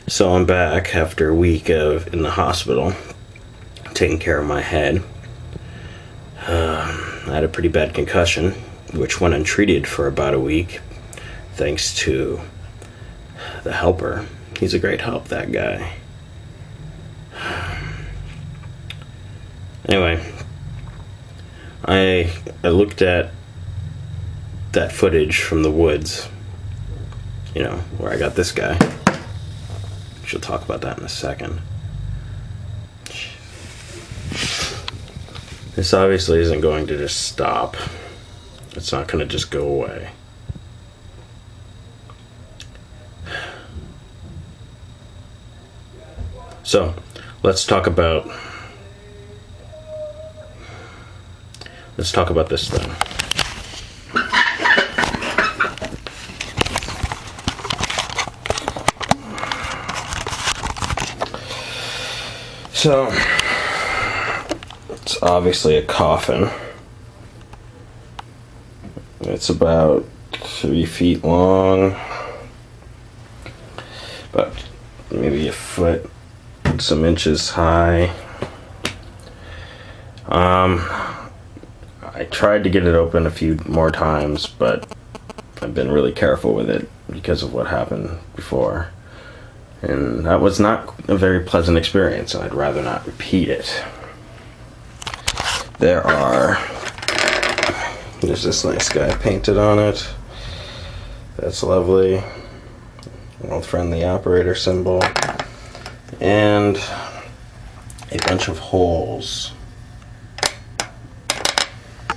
So I'm back after a week of in the hospital, taking care of my head. I had a pretty bad concussion, which went untreated for about a week, thanks to the helper. He's a great help, that guy. Anyway, I looked at that footage from the woods, where I got this guy. She'll talk about that in a second. This obviously isn't going to just stop. It's not going to just go away. So, let's talk about this thing. So, it's obviously a coffin. It's about 3 feet long, about maybe a foot, some inches high. I tried to get it open a few more times, but I've been really careful with it because of what happened before. And that was not a very pleasant experience, and I'd rather not repeat it. There's this nice guy painted on it. That's lovely. Old friendly operator symbol. And a bunch of holes.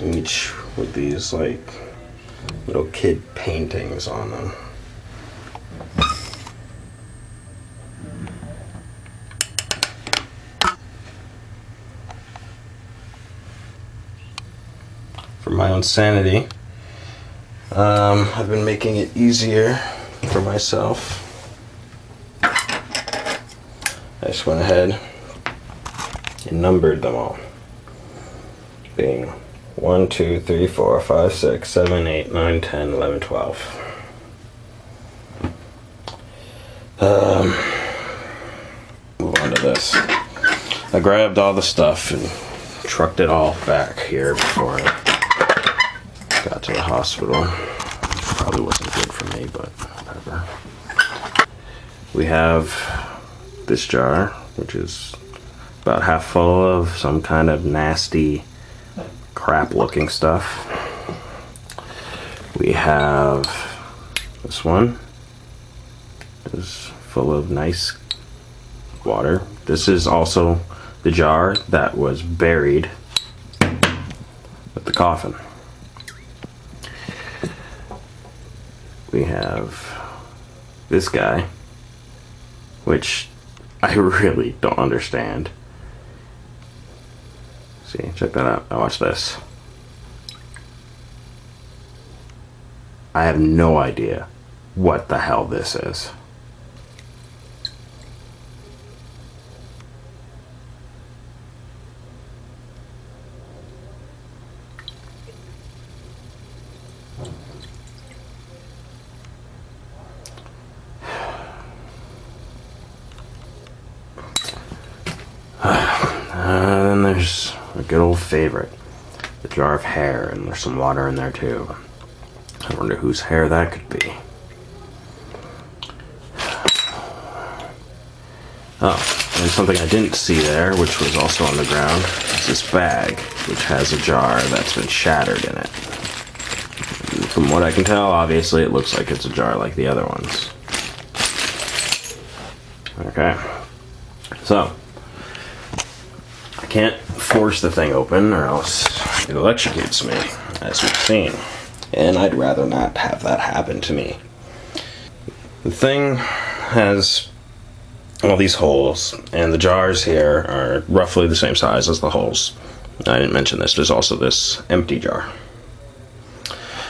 Each with these like little kid paintings on them. For my own sanity, I've been making it easier for myself. I just went ahead and numbered them all, being 1, 2, 3, 4, 5, 6, 7, 8, 9, 10, 11, 12. Move on to this. I grabbed all the stuff and trucked it all back here before I got to the hospital. Probably wasn't good for me, but whatever. We have this jar, which is about half full of some kind of nasty crap looking stuff. We have this one is full of nice water. This is also the jar that was buried with the coffin. We have this guy, which I really don't understand. See, check that out. Now watch this. I have no idea what the hell this is. Then there's a good old favorite, the jar of hair, and there's some water in there too. I wonder whose hair that could be. Oh, and something I didn't see there, which was also on the ground, is this bag, which has a jar that's been shattered in it. And from what I can tell, obviously it looks like it's a jar like the other ones. Okay. So, I can't force the thing open or else it electrocutes me, as we've seen. And I'd rather not have that happen to me. The thing has all these holes, and the jars here are roughly the same size as the holes. I didn't mention this, there's also this empty jar.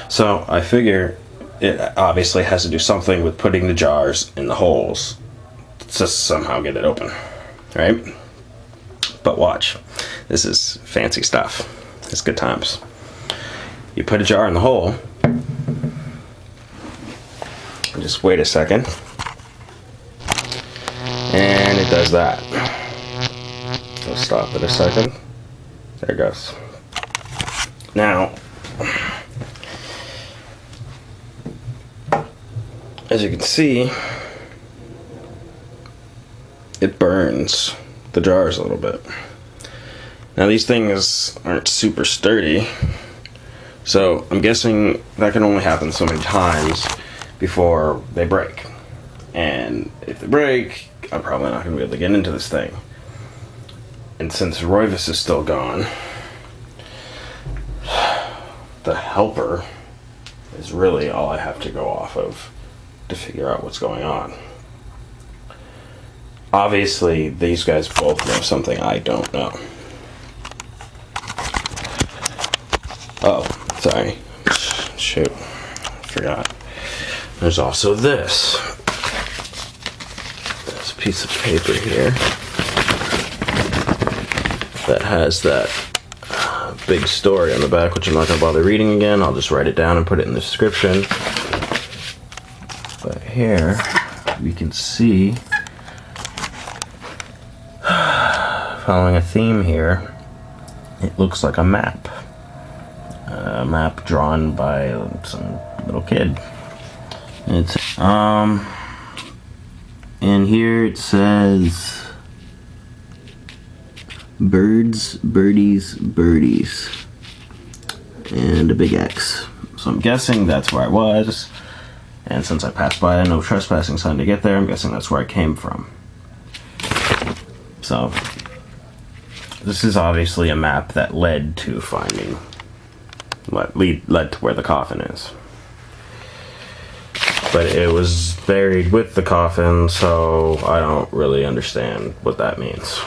So I figure it obviously has to do something with putting the jars in the holes to somehow get it open, right? But watch, this is fancy stuff. It's good times. You put a jar in the hole, and just wait a second. And it does that. I'll stop it a second. There it goes. Now, as you can see, it burns the jars a little bit. Now these things aren't super sturdy, so I'm guessing that can only happen so many times before they break. And if they break, I'm probably not going to be able to get into this thing. And since Roivus is still gone, the helper is really all I have to go off of to figure out what's going on. Obviously, these guys both know something I don't know. Oh, sorry. Shoot. Forgot. There's also this. There's a piece of paper here that has that big story on the back, which I'm not going to bother reading again. I'll just write it down and put it in the description. But here, we can see, following a theme here, it looks like a map. A map drawn by some little kid. It's and here it says birds, birdies, birdies, and a big X. So I'm guessing that's where I was, and since I passed by a no trespassing sign to get there, I'm guessing that's where I came from. So this is obviously a map that led to finding led to where the coffin is. But it was buried with the coffin, so I don't really understand what that means.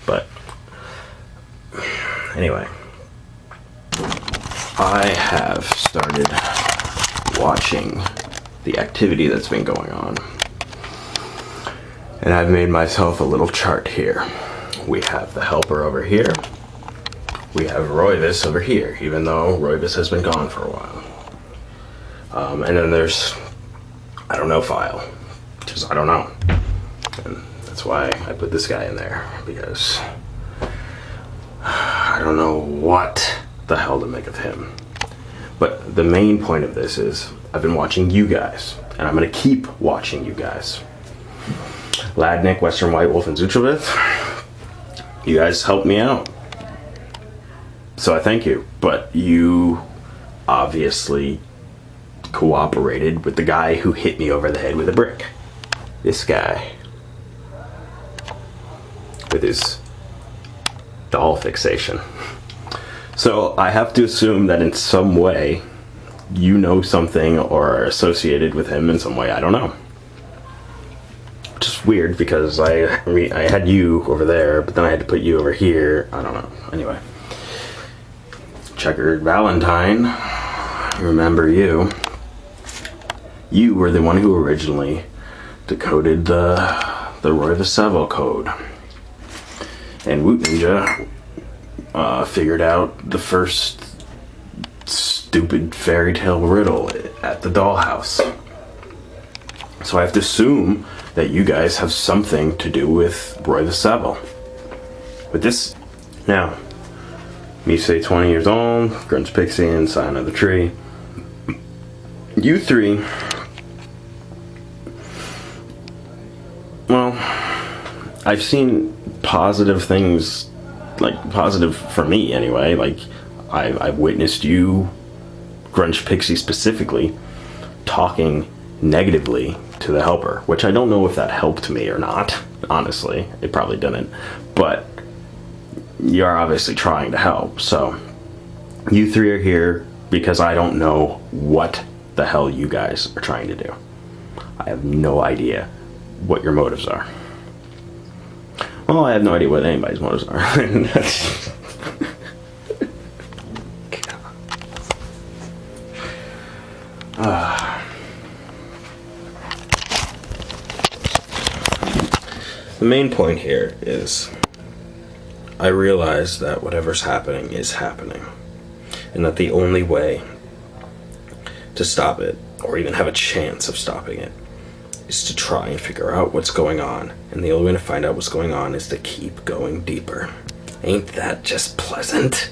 But anyway, I have started watching the activity that's been going on. And I've made myself a little chart here. We have the helper over here. We have Roivus over here, even though Roivus has been gone for a while. And then there's, I don't know, file, because I don't know. And that's why I put this guy in there, because I don't know what the hell to make of him. But the main point of this is, I've been watching you guys, and I'm going to keep watching you guys. Ladnik, Western White Wolf, and Zuchovith, you guys helped me out. So I thank you, but you obviously cooperated with the guy who hit me over the head with a brick. This guy. With his doll fixation. So I have to assume that in some way you know something or are associated with him in some way, I don't know. Which is weird because I had you over there, but then I had to put you over here. I don't know. Anyway. Checkered Valentine, remember you. You were the one who originally decoded the Roivus Savile code. And Woot Ninja figured out the first stupid fairy tale riddle at the dollhouse. So I have to assume that you guys have something to do with Roivus Savile. With this, now, me say 20 years old, Grunge Pixie, and Sign of the Tree. You three, well, I've seen positive things, like positive for me anyway, like I've witnessed you, Grunge Pixie specifically, talking negatively to the helper, which I don't know if that helped me or not, honestly, it probably didn't, but you're obviously trying to help. So you three are here because I don't know what the hell you guys are trying to do. I have no idea what your motives are. Well, I have no idea what anybody's motives are. The main point here is I realize that whatever's happening is happening, and that the only way to stop it, or even have a chance of stopping it, is to try and figure out what's going on. And the only way to find out what's going on is to keep going deeper. Ain't that just pleasant?